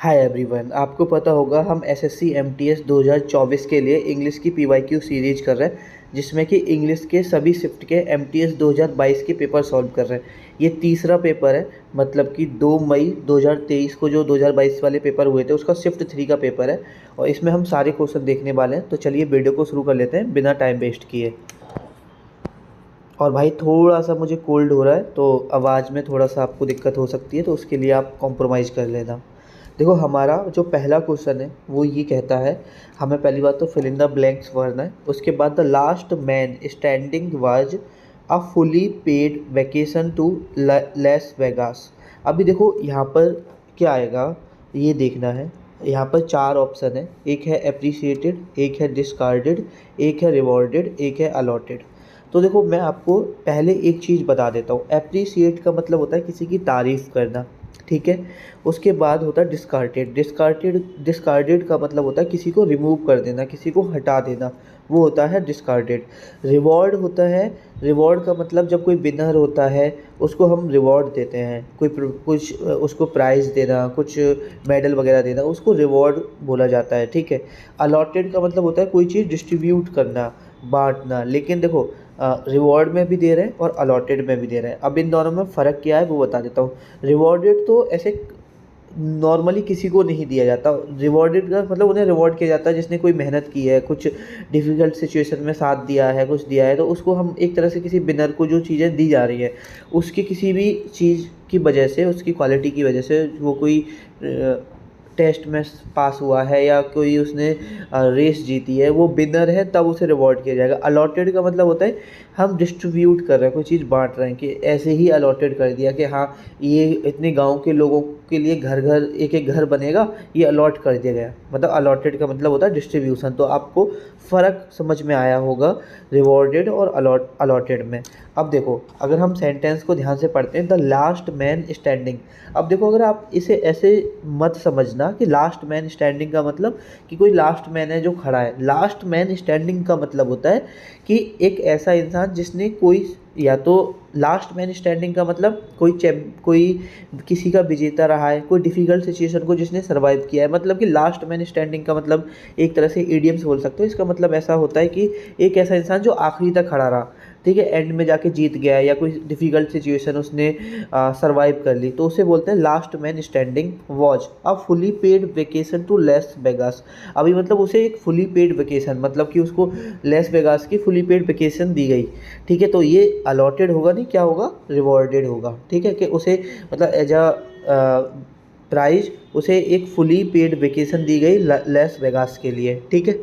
Hi everyone, आपको पता होगा हम एसएससी एमटीएस 2024 के लिए इंग्लिश की पीवाईक्यू सीरीज कर रहे हैं, जिसमें कि इंग्लिश के सभी शिफ्ट के एमटीएस 2022 के पेपर सॉल्व कर रहे हैं। ये तीसरा पेपर है, मतलब कि 2 मई 2023 को जो 2022 वाले पेपर हुए थे उसका शिफ्ट 3 का पेपर है और इसमें हम सारे क्वेश्चन देखने वाले हैं। तो चलिए वीडियो को शुरू कर लेते हैं बिना टाइम वेस्ट किए। और भाई थोड़ा सा मुझे कोल्ड हो रहा है तो आवाज़ में थोड़ा सा आपको दिक्कत हो सकती है, तो उसके लिए आप कॉम्प्रोमाइज़ कर लेना। देखो, हमारा जो पहला क्वेश्चन है वो ये कहता है, हमें पहली बात तो फिल इन द ब्लैंक्स भरना है। उसके बाद the last man standing was a fully paid vacation to Las Vegas. अभी देखो यहाँ पर क्या आएगा ये देखना है। यहाँ पर 4 ऑप्शन है, एक है अप्रिसिएटेड, एक है डिस्कार्डेड, एक है रिवॉर्डेड, एक है अलॉटेड। तो देखो, मैं आपको पहले एक चीज़ बता देता हूँ। एप्रिसिएट का मतलब होता है किसी की तारीफ़ करना, ठीक है। उसके बाद होता है डिस्कार्डेड। डिस्कार्डेड का मतलब होता है किसी को रिमूव कर देना, किसी को हटा देना, वो होता है डिस्कार्डेड। रिवॉर्ड होता है, रिवॉर्ड का मतलब जब कोई विनर होता है उसको हम रिवॉर्ड देते हैं, कुछ उसको प्राइज़ देना, कुछ मेडल वगैरह देना, उसको रिवॉर्ड बोला जाता है, ठीक है। अलॉटेड का मतलब होता है कोई चीज़ डिस्ट्रीब्यूट करना, बांटना। लेकिन देखो, रिवॉर्ड में भी दे रहे हैं और अलॉटेड में भी दे रहे हैं। अब इन दोनों में फ़र्क क्या है वो बता देता हूँ। रिवॉर्डेड तो ऐसे नॉर्मली किसी को नहीं दिया जाता। रिवॉर्डेड का मतलब उन्हें रिवॉर्ड किया जाता है जिसने कोई मेहनत की है, कुछ डिफ़िकल्ट सिचुएशन में साथ दिया है, कुछ दिया है, तो उसको हम एक तरह से किसी विनर को जो चीज़ें दी जा रही है उसकी किसी भी चीज़ की वजह से, उसकी क्वालिटी की वजह से, वो कोई टेस्ट में पास हुआ है या कोई उसने रेस जीती है, वो विनर है, तब उसे रिवॉर्ड किया जाएगा। अलॉटेड का मतलब होता है हम डिस्ट्रीब्यूट कर रहे हैं, कोई चीज़ बांट रहे हैं, कि ऐसे ही अलॉटेड कर दिया कि हाँ ये इतने गांव के लोगों के लिए घर घर एक एक घर बनेगा, ये अलॉट कर दिया गया। मतलब अलॉटेड का मतलब होता है डिस्ट्रीब्यूशन। तो आपको फ़र्क समझ में आया होगा रिवॉर्डेड और अलॉटेड में। अब देखो, अगर हम सेंटेंस को ध्यान से पढ़ते हैं, द लास्ट मैन स्टैंडिंग। अब देखो, अगर आप इसे ऐसे मत समझना कि लास्ट मैन स्टैंडिंग का मतलब कि कोई लास्ट मैन है जो खड़ा है। लास्ट मैन स्टैंडिंग का मतलब होता है कि एक ऐसा इंसान जिसने कोई, या तो लास्ट मैन स्टैंडिंग का मतलब कोई किसी का विजेता रहा है, कोई डिफ़िकल्ट सिचुएशन को जिसने सर्वाइव किया है। मतलब कि लास्ट मैन स्टैंडिंग का मतलब एक तरह से इडियम से बोल सकते हो। इसका मतलब ऐसा होता है कि एक ऐसा इंसान जो आखिरी तक खड़ा रहा, ठीक है, एंड में जाके जीत गया, या कोई डिफ़िकल्ट सिचुएशन उसने सर्वाइव कर ली, तो उसे बोलते हैं last man standing was a fully paid vacation to Las Vegas. अभी मतलब उसे एक फुली पेड वेकेशन, मतलब कि उसको लेस वेगास की फुली पेड वेकेशन दी गई, ठीक है। तो ये अलॉटेड होगा नहीं, क्या होगा, रिवॉर्डेड होगा, ठीक है। कि उसे मतलब एज अ प्राइज उसे एक फुली पेड वेकेशन दी गई लेस वेगास के लिए, ठीक है।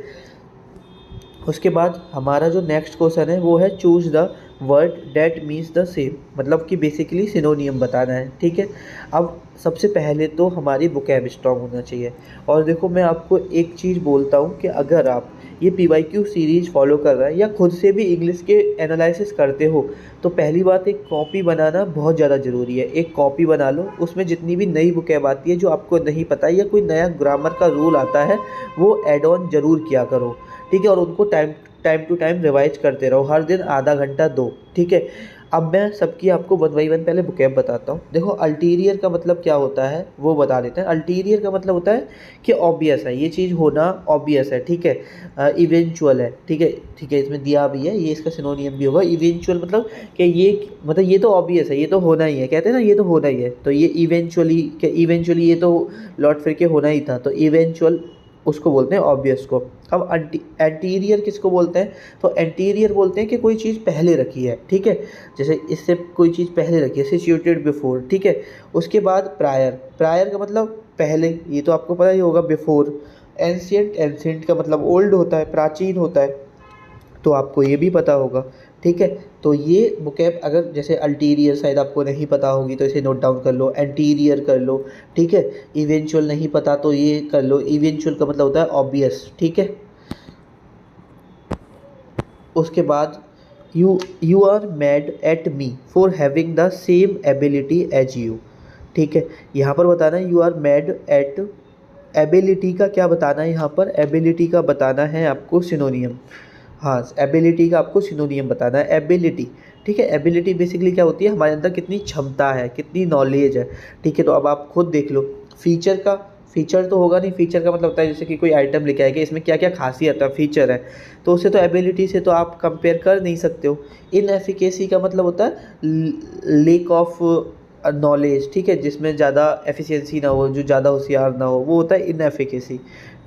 उसके बाद हमारा जो नेक्स्ट क्वेश्चन है वो है choose the word that means the same, मतलब कि बेसिकली सिनोनियम बताना है, ठीक है। अब सबसे पहले तो हमारी वोकैब स्ट्रॉन्ग होना चाहिए। और देखो, मैं आपको एक चीज़ बोलता हूँ कि अगर आप ये पीवाईक्यू सीरीज़ फॉलो कर रहे हैं या खुद से भी इंग्लिश के एनालिसिस करते हो, तो पहली बात, एक कॉपी बनाना बहुत ज़्यादा ज़रूरी है। एक कॉपी बना लो, उसमें जितनी भी नई वोकैब आती है जो आपको नहीं पता है, या कोई नया ग्रामर का रूल आता है, वो ऐड ऑन ज़रूर किया करो, ठीक है। और उनको time time to time revise करते रहो, हर दिन आधा घंटा दो, ठीक है। अब मैं सबकी आपको वन बाई वन पहले वोकैब बताता हूँ। देखो, अल्टीरियर का मतलब क्या होता है वो बता देते हैं। अल्टीरियर का मतलब होता है कि ऑब्वियस है, ये चीज़ होना ऑब्वियस है, ठीक है। इवेंचुअल है, ठीक है, इसमें दिया भी है, ये इसका सिनोनियम भी होगा। इवेंचुअल मतलब कि ये, मतलब ये तो ऑब्वियस है, ये तो होना ही है, कहते हैं ना, ये तो होना ही है। तो ये इवेंचुअली ये तो लौट फिर के होना ही था, तो इवेंचुअल उसको बोलते हैं ऑब्वियस को। अब एंटीरियर किसको बोलते हैं, तो एंटीरियर बोलते हैं कि कोई चीज़ पहले रखी है, ठीक है। जैसे इससे कोई चीज़ पहले रखी है, सिचुएटेड बिफोर, ठीक है। उसके बाद प्रायर का मतलब पहले, ये तो आपको पता ही होगा, बिफोर। एंशिएंट का मतलब ओल्ड होता है, प्राचीन होता है, तो आपको ये भी पता होगा, ठीक है। तो ये वोकैब, अगर जैसे अल्टीरियर शायद आपको नहीं पता होगी तो इसे नोट डाउन कर लो, एंटीरियर कर लो, ठीक है। इवेंचुअल नहीं पता तो ये कर लो, इवेंचुअल का मतलब होता है ऑब्वियस, ठीक है। उसके बाद you are mad at me for having the same ability as you, ठीक है। यहाँ पर बताना है you are mad at, ability का क्या बताना है, यहाँ पर एबिलिटी का बताना है आपको सिनोनियम। हाँ, एबिलिटी का आपको सिनोनियम बताना है, एबिलिटी, ठीक है। एबिलिटी बेसिकली क्या होती है, हमारे अंदर कितनी क्षमता है, कितनी नॉलेज है, ठीक है। तो अब आप खुद देख लो, फीचर का फीचर तो होगा नहीं, फीचर का मतलब होता है जैसे कि कोई आइटम लेके आएगा इसमें क्या क्या खासियत है, फीचर है, तो उससे तो एबिलिटी से तो आप कंपेयर कर नहीं सकते हो। इनएफिकेसी का मतलब होता है लेक ऑफ नॉलेज, ठीक है, जिसमें ज़्यादा एफिशिएंसी ना हो, जो ज़्यादा होशियार ना हो, वो होता है इनएफिकेसी।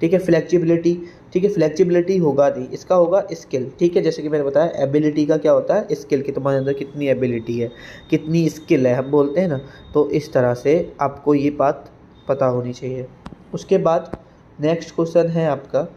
ठीक है, फ्लेक्सिबिलिटी, ठीक है, फ्लेक्सिबिलिटी होगा नहीं, इसका होगा स्किल। ठीक है, जैसे कि मैंने बताया एबिलिटी का क्या होता है, स्किल, कि तुम्हारे अंदर कितनी एबिलिटी है, कितनी स्किल है, हम बोलते हैं ना। तो इस तरह से आपको ये बात पता होनी चाहिए। उसके बाद नेक्स्ट क्वेश्चन है आपका,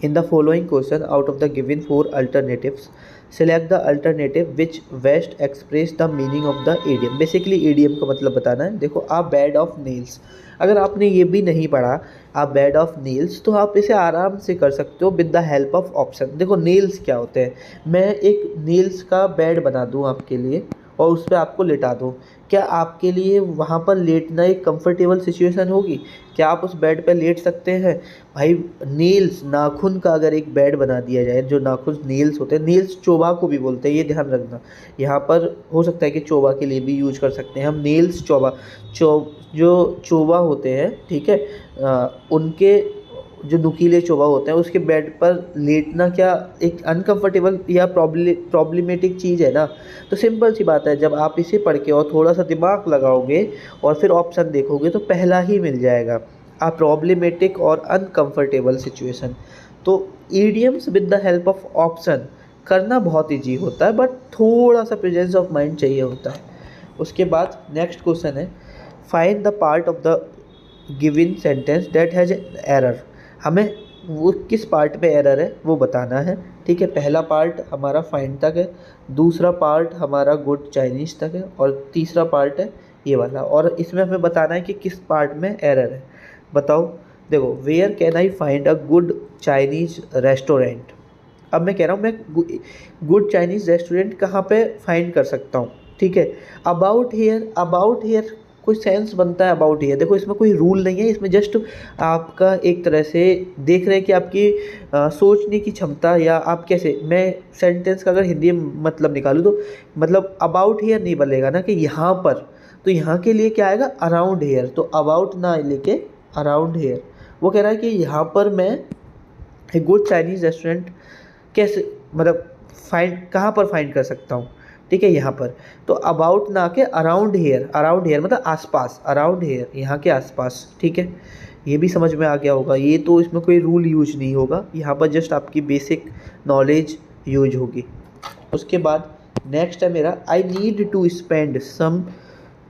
in the following question out of the given 4 alternatives select the alternative which best express the meaning of the idiom. Basically idiom का मतलब बताना है। देखो, आ बेड ऑफ नील्स, अगर आपने ये भी नहीं पढ़ा आ बेड ऑफ नील्स, तो आप इसे आराम से कर सकते हो with the help of option. देखो नील्स क्या होते हैं, मैं एक नील्स का बेड बना दूँ आपके लिए और उस पर आपको लिटा दूँ, क्या आपके लिए वहाँ पर लेटना एक कंफर्टेबल सिचुएशन होगी? क्या आप उस बेड पर लेट सकते हैं? भाई नील्स, नाखून का अगर एक बेड बना दिया जाए, जो नाखून नील्स होते हैं, नील्स चोबा को भी बोलते हैं, ये ध्यान रखना। यहाँ पर हो सकता है कि चोबा के लिए भी यूज कर सकते हैं हम, नील्स चोबा, जो चोबा होते हैं, ठीक है, उनके जो नुकीले चोबा होते हैं उसके बेड पर लेटना क्या एक अनकंफर्टेबल या प्रॉब्लमेटिक चीज़ है ना? तो सिंपल सी बात है, जब आप इसे पढ़ के और थोड़ा सा दिमाग लगाओगे और फिर ऑप्शन देखोगे तो पहला ही मिल जाएगा, आ प्रॉब्लमेटिक और अनकंफर्टेबल सिचुएशन। तो idioms with the help of option करना बहुत ईजी होता है, बट थोड़ा सा प्रेजेंस ऑफ माइंड चाहिए होता है। उसके बाद नेक्स्ट क्वेश्चन है, find the part of the given sentence that has error. हमें वो किस पार्ट पे एरर है वो बताना है। ठीक है, पहला पार्ट हमारा फाइंड तक है, दूसरा पार्ट हमारा गुड चाइनीज़ तक है, और तीसरा पार्ट है ये वाला, और इसमें हमें बताना है कि किस पार्ट में एरर है। बताओ, देखो, where can I find a good Chinese restaurant. अब मैं कह रहा हूँ मैं गुड चाइनीज़ रेस्टोरेंट कहाँ पे फाइंड कर सकता हूँ। ठीक है, अबाउट हेयर, अबाउट हेयर कोई सेंस बनता है अबाउट हेयर। देखो, इसमें कोई रूल नहीं है, इसमें जस्ट आपका एक तरह से देख रहे हैं कि आपकी सोचने की क्षमता, या आप कैसे, मैं सेंटेंस का अगर हिंदी में मतलब निकालूँ तो मतलब अबाउट हेयर नहीं बनेगा ना कि यहाँ पर, तो यहाँ के लिए क्या आएगा, अराउंड हेयर। तो अबाउट ना लेके अराउंड हेयर, वो कह रहा है कि यहाँ पर मैं एक गुड चाइनीज़ रेस्टोरेंट कैसे, मतलब फाइंड, कहाँ पर फाइंड कर सकता हूँ। ठीक है, यहाँ पर तो अबाउट ना के अराउंड हेयर, अराउंड हेयर मतलब आसपास, अराउंड हेयर यहाँ के आसपास। ठीक है, ये भी समझ में आ गया होगा। ये तो इसमें कोई रूल यूज नहीं होगा, यहाँ पर जस्ट आपकी बेसिक नॉलेज यूज होगी। उसके बाद नेक्स्ट है मेरा, I need to spend some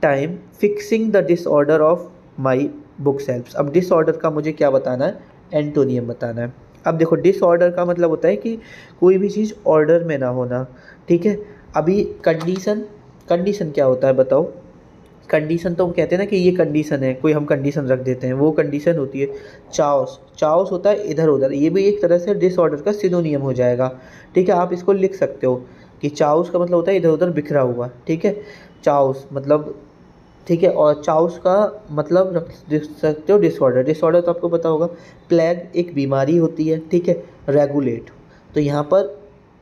time fixing the disorder of my bookshelves. अब डिसऑर्डर का मुझे क्या बताना है, एंटोनियम बताना है। अब देखो, डिसऑर्डर का मतलब होता है कि कोई भी चीज़ ऑर्डर में ना होना। ठीक है, अभी कंडीशन, कंडीशन क्या होता है बताओ? कंडीशन तो हम कहते हैं ना कि ये कंडीशन है, कोई हम कंडीशन रख देते हैं, वो कंडीशन होती है। चाओस, चाओस होता है इधर उधर, ये भी एक तरह से डिसऑर्डर का सिनोनियम हो जाएगा। ठीक है, आप इसको लिख सकते हो कि चाओस का मतलब होता है इधर उधर बिखरा हुआ। ठीक है, चाओस मतलब, ठीक है, और चाउस का मतलब रख सकते हो डिसऑर्डर। डिसऑर्डर तो आपको पता होगा, प्लेग एक बीमारी होती है। ठीक है, रेगुलेट, तो यहाँ पर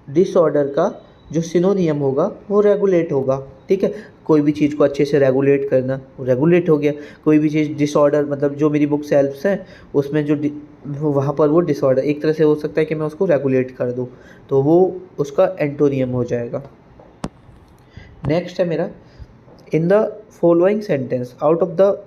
डिसऑर्डर का जो सिनोनियम होगा वो रेगुलेट होगा। ठीक है, कोई भी चीज़ को अच्छे से रेगुलेट करना, वो रेगुलेट हो गया। कोई भी चीज़ डिसऑर्डर, मतलब जो मेरी बुक सेल्फ्स हैं उसमें जो वहाँ पर वो डिसऑर्डर एक तरह से हो सकता है कि मैं उसको रेगुलेट कर दूँ, तो वो उसका एंटोनियम हो जाएगा। नेक्स्ट है मेरा, in the following sentence out of the,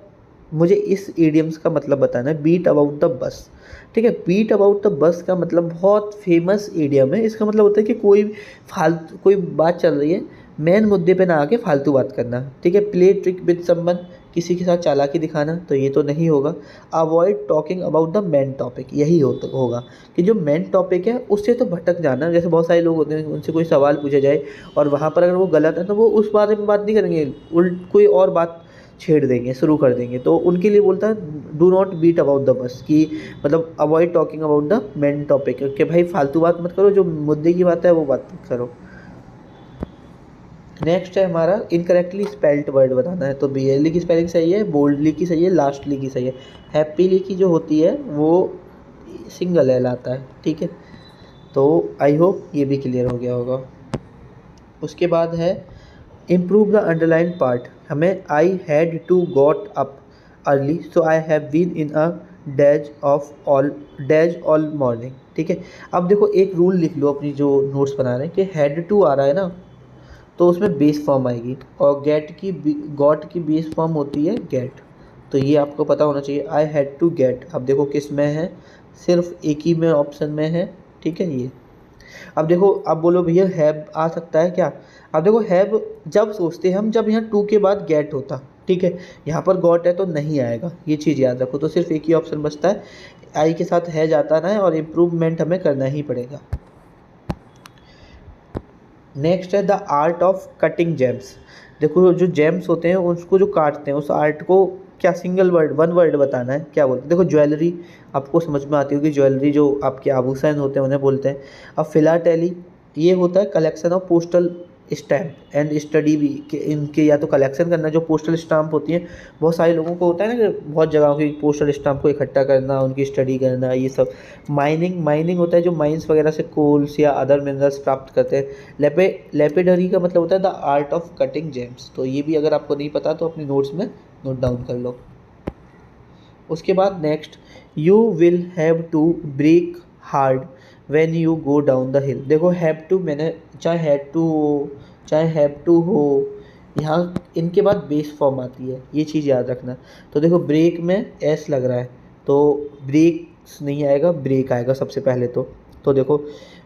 मुझे इस ईडियम्स का मतलब बताना है, बीट अबाउट द बस। ठीक है, बीट अबाउट द बस का मतलब बहुत फेमस ईडियम है। इसका मतलब होता है कि कोई बात चल रही है, मेन मुद्दे पे ना आके फालतू बात करना। ठीक है, प्ले ट्रिक विद समवन, किसी के साथ चालाकी दिखाना, तो ये तो नहीं होगा। Avoid talking about the main topic, यही होगा कि जो मेन टॉपिक है उससे तो भटक जाना। जैसे बहुत सारे लोग होते हैं, उनसे कोई सवाल पूछा जाए और वहाँ पर अगर वो गलत है तो वो उस बारे में बात नहीं करेंगे, कोई और बात छेड़ देंगे, शुरू कर देंगे। तो उनके लिए बोलता है do not beat about the bush, कि मतलब avoid talking about the main topic, कि भाई फालतू बात मत करो, जो मुद्दे की बात है वो बात मत करो। नेक्स्ट है हमारा, इनकरेक्टली स्पेल्ड वर्ड बताना है। तो बियरली की स्पेलिंग सही है, बोल्डली की सही है, लास्टली की सही है। हैप्पीली की जो होती है वो सिंगल एल आता है। ठीक है, तो आई होप ये भी क्लियर हो गया होगा। उसके बाद है इम्प्रूव द अंडरलाइन पार्ट। हमें I had to got up, early, so I have been in a daze all morning. ठीक है, अब देखो एक रूल लिख लो अपनी जो नोट्स बना रहे हैं कि हैड टू आ रहा है ना, तो उसमें बेस फॉर्म आएगी, और गॉट की बेस फॉर्म होती है गेट। तो ये आपको पता होना चाहिए। आई हैड टू गेट, अब देखो किस में है, सिर्फ एक ही में ऑप्शन में है। ठीक है, ये अब देखो, अब बोलो भैया हैव आ सकता है क्या? अब देखो हैव जब सोचते हैं हम जब यहाँ टू के बाद गेट होता। ठीक है, यहाँ पर गॉट है तो नहीं आएगा, ये चीज़ याद रखो। तो सिर्फ एक ही ऑप्शन बचता है, आई के साथ है जाता ना है, और इम्प्रूवमेंट हमें करना ही पड़ेगा। नेक्स्ट है the art of cutting James. देखो जो जेम्स होते हैं उसको जो काटते हैं, उस आर्ट को क्या सिंगल वर्ड, वन वर्ड बताना है, क्या बोलते हैं? देखो ज्वेलरी, आपको समझ में आती होगी, ज्वेलरी जो आपके आभूषण होते हैं उन्हें बोलते हैं। अब फिलाटेली, ये होता है collection of postal stamp and study भी, कि इनके या तो कलेक्शन करना, जो पोस्टल स्टाम्प होती हैं, बहुत सारे लोगों को होता है ना कि बहुत जगहों की पोस्टल स्टाम्प को इकट्ठा करना, उनकी स्टडी करना, ये सब। माइनिंग होता है, जो माइंस वगैरह से कोल्स या अदर मिनरल्स प्राप्त करते हैं। लेपिडरी का मतलब होता है the art of cutting James. तो ये भी अगर आपको नहीं पता तो अपनी नोट्स में नोट डाउन कर लो। उसके बाद next, you will have to brake hard when you go down the hill. देखो हैव टू, मैंने चाहे हैड टू हो चाहे हैव टू हो, यहाँ इनके बाद बेस फॉर्म आती है, ये चीज़ याद रखना। तो देखो ब्रेक में एस लग रहा है, तो ब्रेक्स नहीं आएगा, ब्रेक आएगा सबसे पहले। तो देखो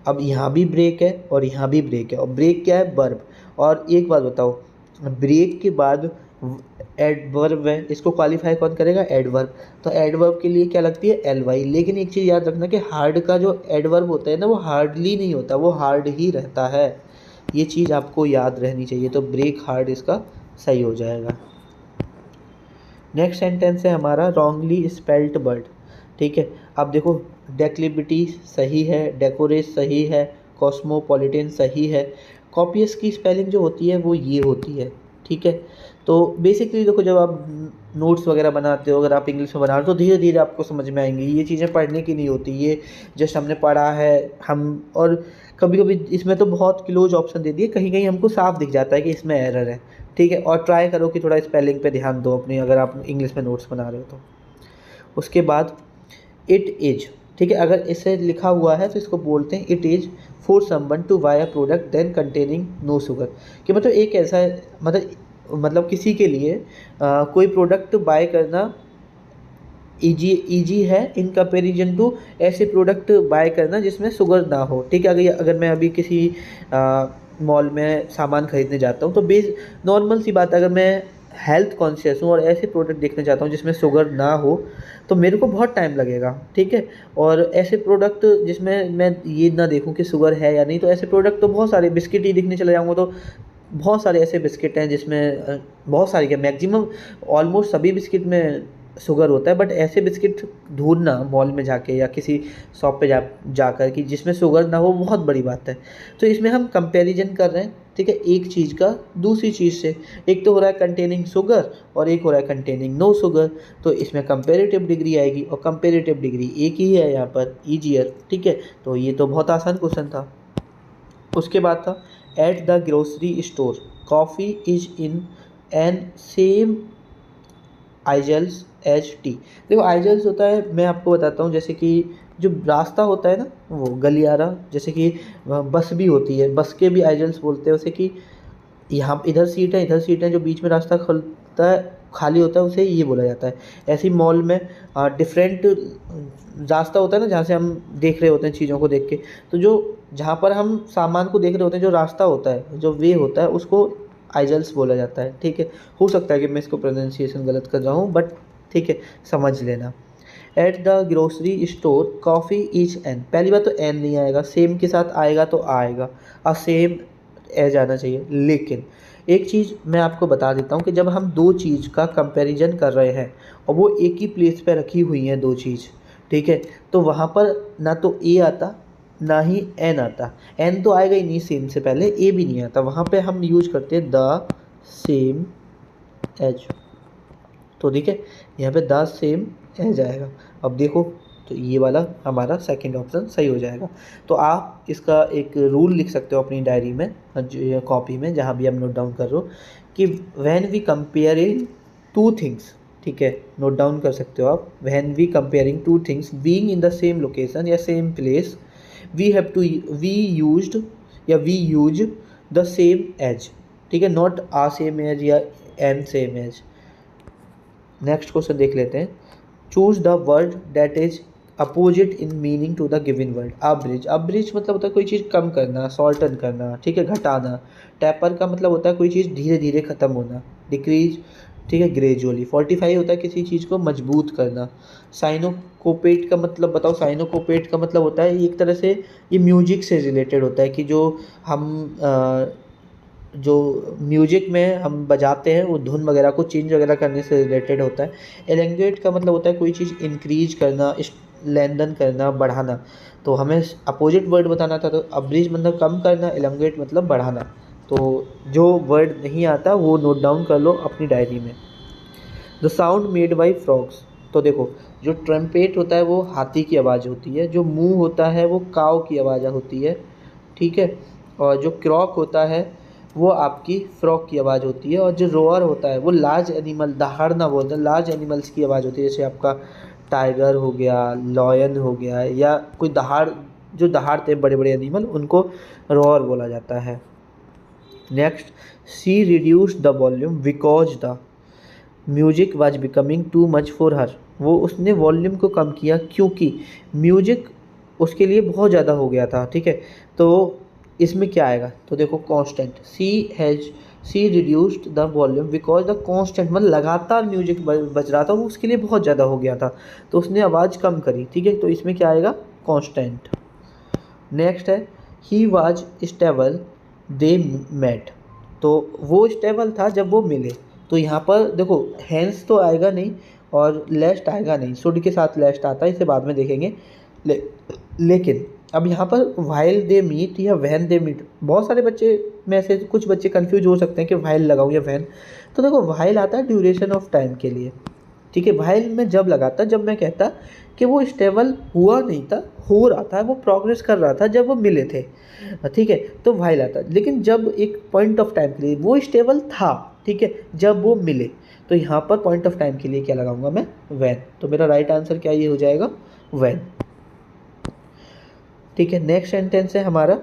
अब यहाँ भी ब्रेक है और यहाँ भी ब्रेक है, और ब्रेक क्या है? वर्ब। और एक बात बताओ, ब्रेक के बाद एडवर्ब है, इसको क्वालिफाई कौन करेगा? एडवर्ब। तो एडवर्ब के लिए क्या लगती है? L Y. लेकिन एक चीज़ याद रखना कि हार्ड का जो एडवर्ब होता है ना, वो हार्डली नहीं होता, वो हार्ड ही रहता है। ये चीज़ आपको याद रहनी चाहिए। तो ब्रेक हार्ड इसका सही हो जाएगा। नेक्स्ट सेंटेंस है हमारा रॉन्गली स्पेल्ट बर्ड। ठीक है, अब देखो डेक्लिविटी सही है, डेकोरेस सही है, कॉस्मोपॉलिटन सही है। कॉपियस की स्पेलिंग जो होती है वो ये होती है। ठीक है, तो बेसिकली देखो जब आप नोट्स वगैरह बनाते हो, अगर आप इंग्लिश में बना रहे हो तो धीरे धीरे आपको समझ में आएंगी। ये चीज़ें पढ़ने की नहीं होती, ये जस्ट हमने पढ़ा है हम। और कभी कभी इसमें तो बहुत क्लोज ऑप्शन दे दिए, कहीं कहीं हमको साफ दिख जाता है कि इसमें एरर है। ठीक है, और ट्राई करो कि थोड़ा स्पेलिंग पे ध्यान दो अपनी, अगर आप इंग्लिश में नोट्स बना रहे हो तो। उसके बाद इट इज, ठीक है, अगर इसे लिखा हुआ है तो इसको बोलते हैं it is for someone to buy a product then containing no sugar. कि मतलब एक ऐसा है, मतलब किसी के लिए कोई प्रोडक्ट बाय करना ईजी है इन कंपेरिजन टू ऐसे प्रोडक्ट बाय करना जिसमें शुगर ना हो। ठीक है, अगर मैं अभी किसी मॉल में सामान खरीदने जाता हूँ तो नॉर्मल सी बात है, अगर मैं हेल्थ कॉन्शियस हूँ और ऐसे प्रोडक्ट देखना चाहता हूँ जिसमें शुगर ना हो, तो मेरे को बहुत टाइम लगेगा। ठीक है, और ऐसे प्रोडक्ट जिसमें मैं ये ना देखूँ कि शुगर है या नहीं, तो ऐसे प्रोडक्ट तो बहुत सारे, बिस्किट ही दिखने चले जाऊँगा तो बहुत सारे ऐसे बिस्किट हैं जिसमें बहुत सारे क्या, मैक्सिमम ऑलमोस्ट सभी बिस्किट में शुगर होता है। बट ऐसे बिस्किट ढूंढना मॉल में जाके या किसी शॉप पे जाकर कि जिसमें शुगर ना हो, बहुत बड़ी बात है। तो इसमें हम कंपैरिजन कर रहे हैं, ठीक है, एक चीज़ का दूसरी चीज़ से। एक तो हो रहा है कंटेनिंग शुगर और एक हो रहा है कंटेनिंग नो शुगर। तो इसमें कंपेरेटिव डिग्री आएगी, और कंपेरेटिव डिग्री एक ही है यहाँ पर, ईजियर। ठीक है, तो ये तो बहुत आसान क्वेश्चन था। उसके बाद था at the grocery store coffee is in an same aisles H T. देखो आइजल्स होता है, मैं आपको बताता हूँ, जैसे कि जो रास्ता होता है ना, वो गलियारा, जैसे कि बस भी होती है, बस के भी आइजल्स बोलते हैं उसे। कि यहाँ इधर सीट है, इधर सीट है, जो बीच में रास्ता खुलता है, खाली होता है, उसे ये बोला जाता है। ऐसे ही मॉल में डिफरेंट रास्ता होता है ना, जहाँ से हम देख रहे होते हैं चीज़ों को देख के, तो जो जहाँ पर हम सामान को देख रहे होते हैं, जो रास्ता होता है, जो वे होता है, उसको आइजल्स बोला जाता है। ठीक है, हो सकता है कि मैं इसको प्रोनाउंसिएशन गलत कर रहा हूँ, बट ठीक है, समझ लेना। Eight the grocery store coffee is an, पहली बात तो एन नहीं आएगा, सेम के साथ आएगा तो आएगा, और सेम एज आना चाहिए। लेकिन एक चीज़ मैं आपको बता देता हूँ कि जब हम दो चीज़ का कंपैरिजन कर रहे हैं और वो एक ही प्लेस पे रखी हुई हैं दो चीज़, ठीक है, तो वहाँ पर ना तो ए आता ना ही एन आता। एन तो आएगा ही नहीं सेम से पहले, ए भी नहीं आता, वहाँ पे हम यूज करते हैं द सेम एज। तो ठीक है, यहाँ पे द सेम एज आएगा। अब देखो, तो ये वाला हमारा सेकंड ऑप्शन सही हो जाएगा। तो आप इसका एक रूल लिख सकते हो अपनी डायरी में, जो कॉपी में, जहाँ भी आप नोट डाउन कर रहे हो, कि when we comparing two things, ठीक है, नोट डाउन कर सकते हो आप। When we comparing two things being in the same location या same place, we have to we used या we use the same age, ठीक है, नॉट आ सेम एज या an same age. Next question देख लेते हैं। Choose the word that is opposite in meaning to the given word. Abridge, abridge मतलब होता है कोई चीज़ कम करना, शॉर्टन करना, ठीक है, घटाना। टैपर का मतलब होता है कोई चीज़ धीरे धीरे ख़त्म होना। डिक्रीज, ठीक है, ग्रेजुअली। फोर्टिफाई होता है किसी चीज़ को मजबूत करना। साइनोकोपेट का मतलब बताओ। साइनोकोपेट का मतलब होता है एक तरह से ये म्यूजिक से रिलेटेड होता है कि जो हम जो म्यूजिक में हम बजाते हैं वो धुन वगैरह को चेंज वगैरह करने से रिलेटेड होता है। एलेंगेट का मतलब होता है कोई चीज़ इंक्रीज करना, लेंदन करना, बढ़ाना। तो हमें अपोजिट वर्ड बताना था, तो अब्रिज मतलब कम करना, एलेंगेट मतलब बढ़ाना। तो जो वर्ड नहीं आता वो नोट डाउन कर लो अपनी डायरी में। The sound made by frogs, तो देखो जो ट्रम्पेट होता है वो हाथी की आवाज़ होती है, जो मूव होता है वो काव की आवाज़ होती है, ठीक है, और जो क्रॉक होता है वो आपकी फ्रॉक की आवाज़ होती है, और जो रोअर होता है वो लार्ज एनिमल, दहाड़ना बोलते हैं, लार्ज एनिमल्स की आवाज़ होती है, जैसे आपका टाइगर हो गया, लॉयन हो गया, या कोई जो दहाड़ते हैं बड़े बड़े एनिमल, उनको रोअर बोला जाता है। Next, she reduce the volume because the music was becoming too much for her, वो उसने वॉल्यूम को कम किया क्योंकि म्यूजिक उसके लिए बहुत ज़्यादा हो गया था, ठीक है। तो इसमें क्या आएगा, तो देखो constant, see reduced the volume because the constant मतलब लगातार म्यूजिक बज रहा था, वो उसके लिए बहुत ज़्यादा हो गया था, तो उसने आवाज़ कम करी, ठीक है। तो इसमें क्या आएगा, कांस्टेंट। नेक्स्ट है he was stable they met, तो वो स्टेबल था जब वो मिले। तो यहाँ पर देखो हैंस तो आएगा नहीं और लेस्ट आएगा नहीं, शुड के साथ लेस्ट आता है, इसे बाद में देखेंगे। लेकिन अब यहाँ पर व्हाइल दे मीट या व्हेन दे मीट, बहुत सारे बच्चे में से कुछ बच्चे कंफ्यूज हो सकते हैं कि व्हाइल लगाऊँ या व्हेन। तो देखो व्हाइल आता है ड्यूरेशन ऑफ टाइम के लिए, ठीक है। व्हाइल में जब लगाता, जब मैं कहता कि वो स्टेबल हुआ नहीं था, हो रहा था, वो प्रोग्रेस कर रहा था जब वो मिले थे, ठीक है, तो व्हाइल आता। लेकिन जब एक पॉइंट ऑफ टाइम के लिए वो स्टेबल था, ठीक है, जब वो मिले, तो यहाँ पर पॉइंट ऑफ टाइम के लिए क्या लगाऊंगा मैं, व्हेन। तो मेरा राइट आंसर क्या ये हो जाएगा, व्हेन, ठीक है। नेक्स्ट सेंटेंस है हमारा,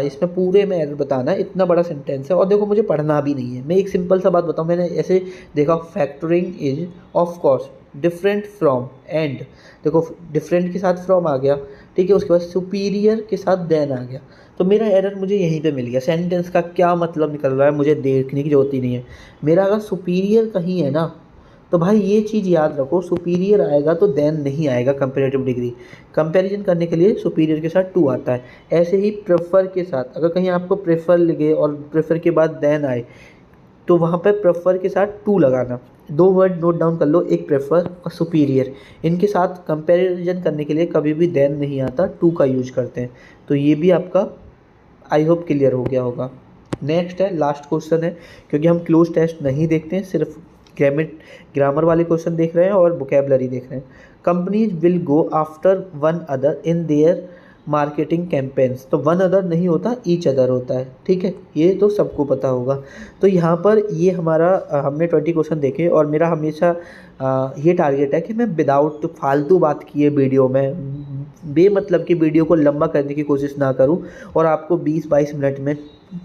इसमें पूरे में एरर बताना है, इतना बड़ा सेंटेंस है, और देखो मुझे पढ़ना भी नहीं है। मैं एक सिंपल सा बात बताऊँ, मैंने ऐसे देखा, factoring is of course different from and, देखो डिफरेंट के साथ फ्रॉम आ गया, ठीक है, उसके बाद सुपीरियर के साथ देन आ गया, तो मेरा एरर मुझे यहीं पे मिल गया। सेंटेंस का क्या मतलब निकल रहा है मुझे देखने की जरूरत ही नहीं है। मेरा अगर सुपीरियर कहीं है ना, तो भाई ये चीज़ याद रखो, सुपीरियर आएगा तो देन नहीं आएगा कंपेरेटिव डिग्री। कंपैरिजन करने के लिए सुपीरियर के साथ टू आता है। ऐसे ही प्रेफर के साथ, अगर कहीं आपको प्रेफर लगे और प्रेफर के बाद देन आए, तो वहाँ पर प्रेफर के साथ टू लगाना। दो वर्ड नोट डाउन कर लो, एक प्रेफर और सुपीरियर, इनके साथ कंपैरिजन करने के लिए कभी भी देन नहीं आता, टू का यूज करते हैं। तो ये भी आपका आई होप क्लियर हो गया होगा। नेक्स्ट है, लास्ट क्वेश्चन है, क्योंकि हम क्लोज टेस्ट नहीं देखते हैं, सिर्फ ग्रामर वाले क्वेश्चन देख रहे हैं और वोकेबलरी देख रहे हैं। Companies will go after one other in their marketing campaigns, तो वन अदर नहीं होता, ईच अदर होता है, ठीक है, ये तो सबको पता होगा। तो यहाँ पर ये हमारा हमने 20 क्वेश्चन देखे, और मेरा हमेशा ये टारगेट है कि मैं विदाउट फालतू बात किए वीडियो में, बेमतलब की वीडियो को लंबा करने की कोशिश ना करूं, और आपको 20-22 मिनट में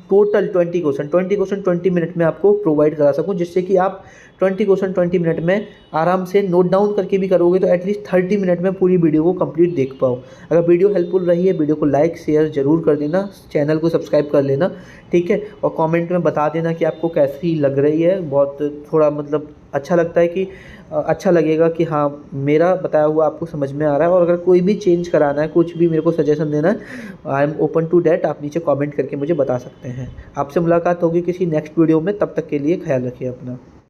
टोटल 20 क्वेश्चन 20 मिनट में आपको प्रोवाइड करा सकूं, जिससे कि आप 20 क्वेश्चन 20 मिनट में आराम से नोट डाउन करके भी करोगे तो एटलीस्ट 30 मिनट में पूरी वीडियो को कंप्लीट देख पाओ। अगर वीडियो हेल्पफुल रही है, वीडियो को लाइक शेयर ज़रूर कर देना, चैनल को सब्सक्राइब कर लेना, ठीक है, और कमेंट में बता देना कि आपको कैसी लग रही है। बहुत थोड़ा मतलब अच्छा लगता है कि अच्छा लगेगा कि हाँ मेरा बताया हुआ आपको समझ में आ रहा है, और अगर कोई भी चेंज कराना है, कुछ भी मेरे को सजेशन देना है, I am open to that, आप नीचे कमेंट करके मुझे बता सकते हैं। आपसे मुलाकात होगी किसी नेक्स्ट वीडियो में, तब तक के लिए ख्याल रखिए अपना।